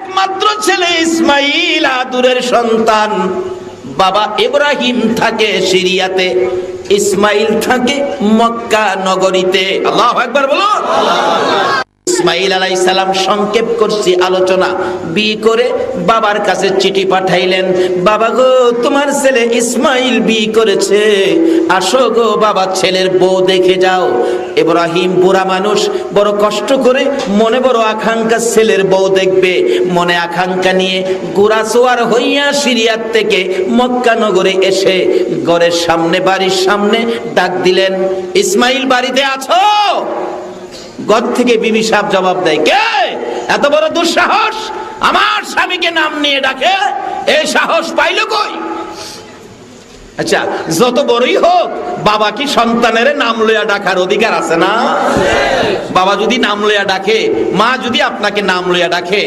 একমাত্র ছেলে ইসমাইল আদুরের সন্তান। বাবা ইব্রাহিম থাকে সিরিয়াতে, ইসমাইল থাকে মক্কা নগরীতে। আল্লাহু আকবার বলো। ইসমাইল আলাইহিস সালাম সংক্ষেপ করছি আলোচনা, বিয়ে করে বাবার কাছে চিঠি পাঠাইলেন, বাবা গো তোমার ছেলে ইসমাইল বিয়ে করেছে, আসো গো বাবা ছেলের বউ দেখে যাও। ইব্রাহিম বুড়া মানুষ, বড় কষ্ট করে মনে বড় আকাঙ্ক্ষা ছেলের বউ দেখবে, মনে আকাঙ্ক্ষা নিয়ে গোরাসোয়ার হইয়া সিরিয়াত থেকে মক্কা নগরে এসে ঘরের সামনে বাড়ির সামনে ডাক দিলেন, ইসমাইল বাড়িতে আছো? ঘর থেকে বিবি সাহেব জবাব দেয়, কে এত বড় দুঃসাহস আমার স্বামীকে নাম নিয়ে ডাকে? এই সাহস পাইল কই? আচ্ছা যত বড়ই হোক, বাবা কি সন্তানের নাম লইয়া ডাকার অধিকার আছে না? বাবা যদি নাম লইয়া ডাকে, মা যদি আপনাকে নাম লইয়া ডাকে,